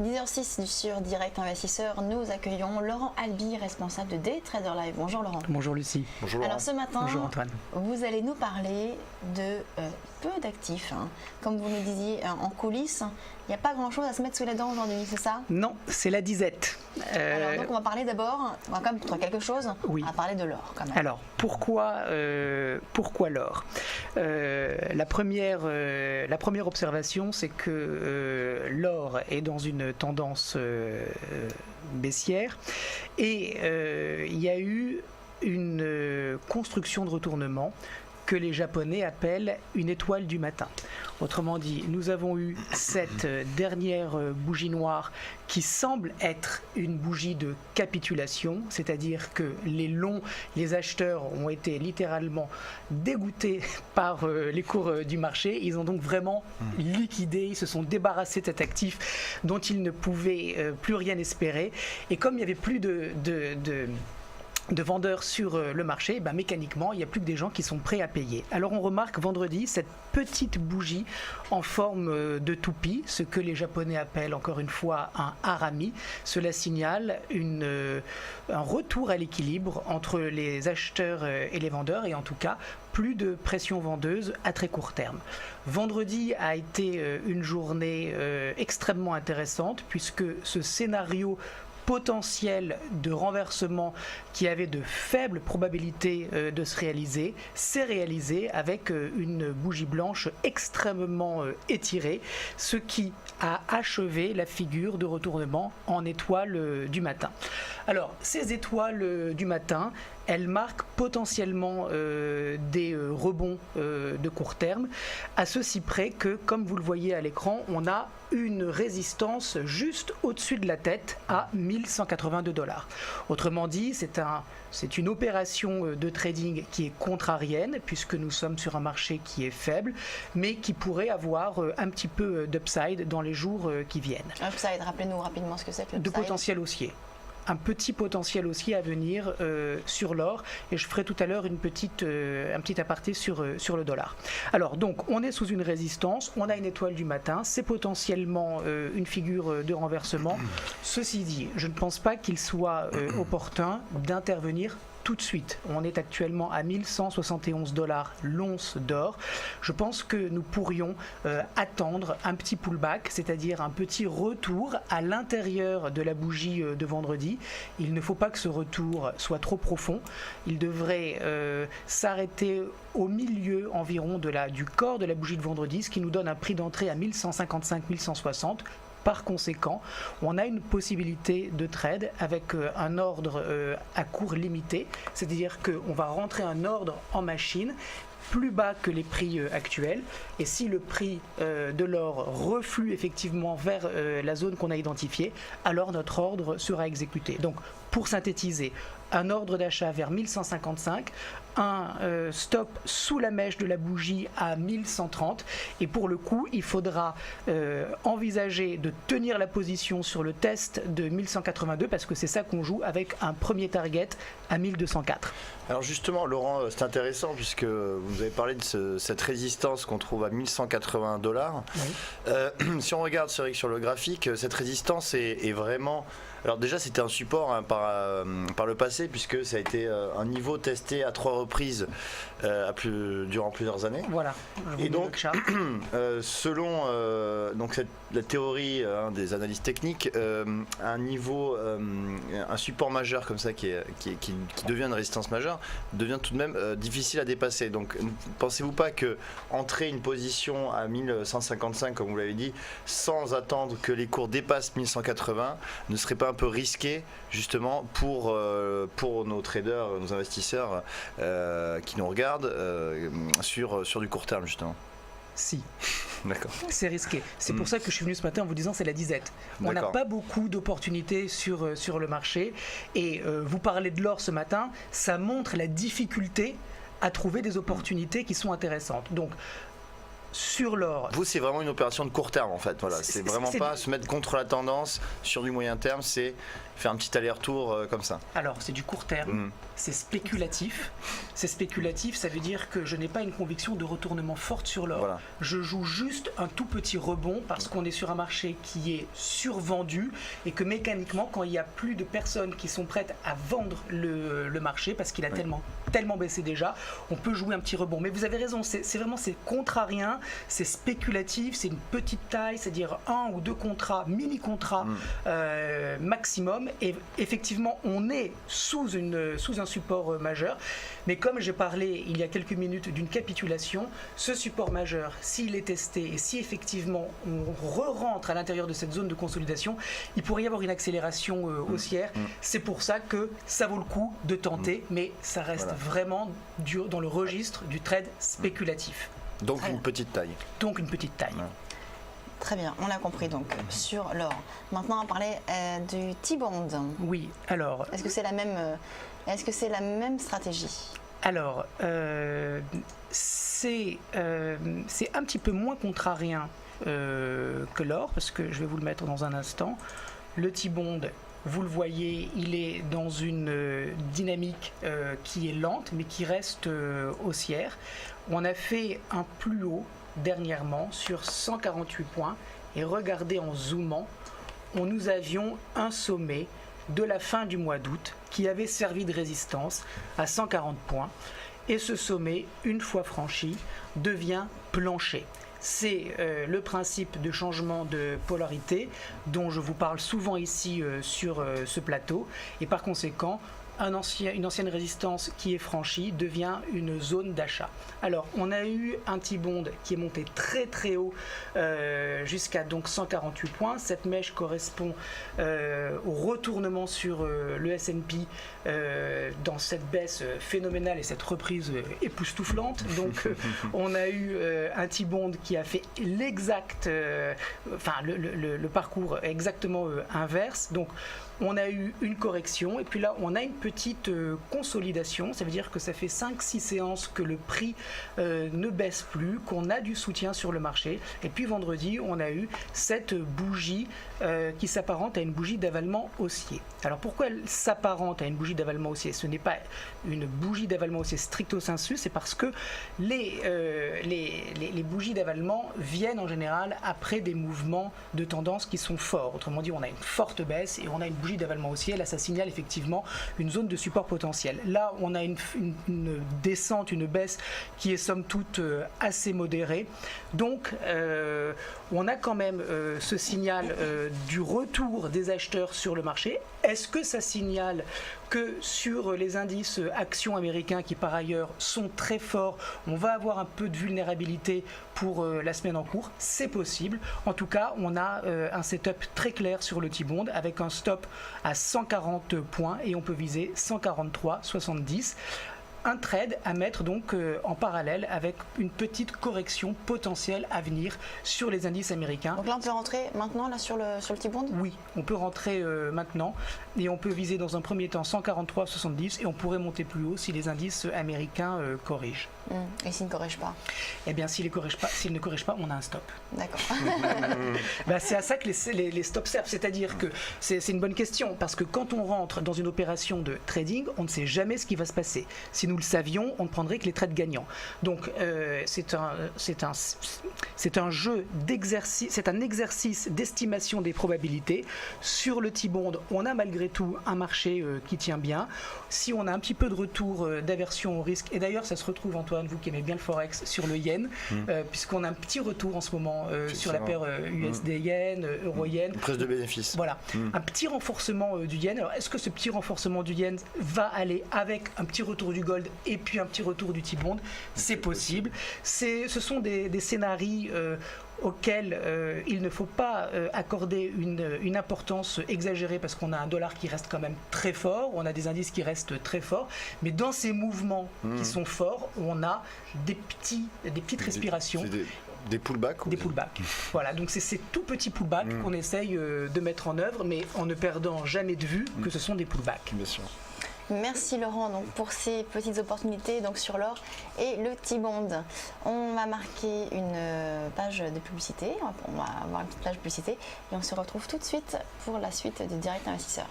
10h06 sur Direct Investisseur, nous accueillons Laurent Albi, responsable de Day Trader Live. Bonjour Laurent. Bonjour Lucie. Bonjour. Alors ce matin, bonjour Antoine. Vous allez nous parler de peu d'actifs. Comme vous nous disiez en coulisses, il n'y a pas grand-chose à se mettre sous les dents aujourd'hui, c'est ça? Non, c'est la disette. Alors donc on va parler d'abord, on va quand même trouver quelque chose, oui. On va parler de l'or quand même. Alors pourquoi l'or? La première observation, c'est que l'or est dans une tendance baissière et il y a eu une construction de retournement que les Japonais appellent une étoile du matin. Autrement dit, nous avons eu cette dernière bougie noire qui semble être une bougie de capitulation, c'est-à-dire que les acheteurs ont été littéralement dégoûtés par les cours du marché. Ils ont donc vraiment liquidé, ils se sont débarrassés de cet actif dont ils ne pouvaient plus rien espérer. Et comme il n'y avait plus de vendeurs sur le marché, mécaniquement, il n'y a plus que des gens qui sont prêts à payer. Alors on remarque vendredi cette petite bougie en forme de toupie, ce que les Japonais appellent encore une fois un harami. Cela signale un retour à l'équilibre entre les acheteurs et les vendeurs, et en tout cas plus de pression vendeuse à très court terme. Vendredi a été une journée extrêmement intéressante puisque ce scénario potentiel de renversement qui avait de faibles probabilités de se réaliser, s'est réalisé avec une bougie blanche extrêmement étirée, ce qui a achevé la figure de retournement en étoile du matin. Alors, ces étoiles du matin, elles marquent potentiellement des rebonds de court terme, à ceci près que, comme vous le voyez à l'écran, on a une résistance juste au-dessus de la tête à 1182 $. Autrement dit, c'est une opération de trading qui est contrarienne, puisque nous sommes sur un marché qui est faible, mais qui pourrait avoir un petit peu d'upside dans les jours qui viennent. Upside, rappelez-nous rapidement ce que c'est que l'upside. De potentiel haussier. Un petit potentiel haussier à venir sur l'or, et je ferai tout à l'heure un petit aparté sur le dollar. Alors donc on est sous une résistance, on a une étoile du matin, c'est potentiellement une figure de renversement. Ceci dit, je ne pense pas qu'il soit opportun d'intervenir tout de suite. On est actuellement à 1171 $ l'once d'or. Je pense que nous pourrions attendre un petit pullback, c'est-à-dire un petit retour à l'intérieur de la bougie de vendredi. Il ne faut pas que ce retour soit trop profond. Il devrait s'arrêter au milieu environ du corps de la bougie de vendredi, ce qui nous donne un prix d'entrée à 1155-1160. Par conséquent, on a une possibilité de trade avec un ordre à court limité, c'est-à-dire qu'on va rentrer un ordre en machine plus bas que les prix actuels, et si le prix de l'or reflue effectivement vers la zone qu'on a identifiée, alors notre ordre sera exécuté. Donc pour synthétiser, un ordre d'achat vers 1155, un stop sous la mèche de la bougie à 1130, et pour le coup il faudra envisager de tenir la position sur le test de 1182 parce que c'est ça qu'on joue avec un premier target à 1204. Alors justement Laurent, c'est intéressant puisque vous avez parlé de cette résistance qu'on trouve à 1180 $. Oui. Si on regarde sur le graphique, cette résistance est vraiment... Alors déjà c'était un support par le passé puisque ça a été un niveau testé à 3 reprises durant plusieurs années. Voilà. Et donc selon la théorie des analyses techniques, un support majeur comme ça qui devient une résistance majeure devient tout de même difficile à dépasser. Donc pensez-vous pas que entrer une position à 1155 comme vous l'avez dit sans attendre que les cours dépassent 1180 ne serait pas un peu risqué justement pour nos traders, nos investisseurs qui nous regardent sur du court terme justement? Si. D'accord. C'est risqué. C'est pour ça que je suis venu ce matin en vous disant c'est la disette. On n'a pas beaucoup d'opportunités sur le marché, et vous parlez de l'or ce matin, ça montre la difficulté à trouver des opportunités qui sont intéressantes. Donc sur l'or. Vous, c'est vraiment une opération de court terme en fait. Voilà, c'est vraiment pas se mettre contre la tendance sur du moyen terme, c'est faire un petit aller-retour comme ça. Alors, c'est du court terme, c'est spéculatif. C'est spéculatif, ça veut dire que je n'ai pas une conviction de retournement forte sur l'or. Voilà. Je joue juste un tout petit rebond parce qu'on est sur un marché qui est survendu et que mécaniquement, quand il y a plus de personnes qui sont prêtes à vendre le marché parce qu'il a tellement baissé déjà, on peut jouer un petit rebond. Mais vous avez raison, c'est vraiment contrarien, c'est spéculatif, c'est une petite taille, c'est-à-dire 1 ou 2 contrats, mini-contrats maximum. Et effectivement, on est sous un support majeur. Mais comme j'ai parlé il y a quelques minutes d'une capitulation, ce support majeur, s'il est testé et si effectivement on re-rentre à l'intérieur de cette zone de consolidation, il pourrait y avoir une accélération haussière. C'est pour ça que ça vaut le coup de tenter, mais ça reste vraiment dans le registre du trade spéculatif. Donc une petite taille. Très bien, on l'a compris donc sur l'or. Maintenant, on va parler du T-bond. Oui, alors... Est-ce que c'est la même stratégie? Alors, c'est un petit peu moins contrarien que l'or, parce que je vais vous le mettre dans un instant. Le T-bond, vous le voyez, il est dans une dynamique qui est lente, mais qui reste haussière. On a fait un plus haut dernièrement sur 148 points et regardez en zoomant, nous avions un sommet de la fin du mois d'août qui avait servi de résistance à 140 points et ce sommet, une fois franchi, devient plancher. C'est le principe de changement de polarité dont je vous parle souvent ici sur ce plateau et par conséquent une ancienne résistance qui est franchie devient une zone d'achat. Alors, on a eu un T-bond qui est monté très très haut jusqu'à donc 148 points. Cette mèche correspond au retournement sur le S&P dans cette baisse phénoménale et cette reprise époustouflante. Donc, on a eu un T-bond qui a fait l'exact, le parcours exactement inverse. Donc, on a eu une correction et puis là on a une petite consolidation, ça veut dire que ça fait 5-6 séances que le prix ne baisse plus, qu'on a du soutien sur le marché et puis vendredi on a eu cette bougie qui s'apparente à une bougie d'avalement haussier. Alors pourquoi elle s'apparente à une bougie d'avalement haussier? Ce n'est pas une bougie d'avalement haussier stricto sensu, c'est parce que les bougies d'avalement viennent en général après des mouvements de tendance qui sont forts. Autrement dit, on a une forte baisse et on a une bougie d'avalement haussier, là ça signale effectivement une zone de support potentiel. Là on a une descente, une baisse qui est somme toute assez modérée. Donc on a quand même ce signal du retour des acheteurs sur le marché. Est-ce que ça signale que sur les indices actions américains qui par ailleurs sont très forts, on va avoir un peu de vulnérabilité pour la semaine en cours? C'est possible. En tout cas, on a un setup très clair sur le T-bond avec un stop à 140 points et on peut viser 143,70. Un trade à mettre donc en parallèle avec une petite correction potentielle à venir sur les indices américains. Donc là on peut rentrer maintenant là sur le T-bond? Oui, on peut rentrer maintenant et on peut viser dans un premier temps 143,70 et on pourrait monter plus haut si les indices américains corrigent. Et s'ils ne corrigent pas? Eh bien s'ils ne corrigent pas, on a un stop. D'accord. C'est à ça que les stops servent, c'est-à-dire que c'est une bonne question parce que quand on rentre dans une opération de trading, on ne sait jamais ce qui va se passer. Si nous le savions, on ne prendrait que les trades gagnants. Donc c'est un jeu d'exercice, c'est un exercice d'estimation des probabilités. Sur le T-bond, on a malgré tout un marché qui tient bien. Si on a un petit peu de retour d'aversion au risque, et d'ailleurs ça se retrouve, Antoine, vous qui aimez bien le forex, sur le yen, puisqu'on a un petit retour en ce moment sur la paire USD-yen, euro-yen. Prise de bénéfice. Voilà, un petit renforcement du yen. Alors est-ce que ce petit renforcement du yen va aller avec un petit retour du gold et puis un petit retour du T-bond? C'est possible. Ce sont des scénarios auxquels il ne faut pas accorder une importance exagérée parce qu'on a un dollar qui reste quand même très fort, on a des indices qui restent très forts, mais dans ces mouvements qui sont forts, on a des petites respirations. Des pullbacks? Des pullbacks. Voilà, donc c'est ces tout petits pullbacks qu'on essaye de mettre en œuvre, mais en ne perdant jamais de vue que ce sont des pullbacks. Bien sûr. Merci Laurent donc, pour ces petites opportunités donc, sur l'or et le T-bond. On va marquer une page de publicité, on va avoir une petite page de publicité et on se retrouve tout de suite pour la suite de Direct Investisseur.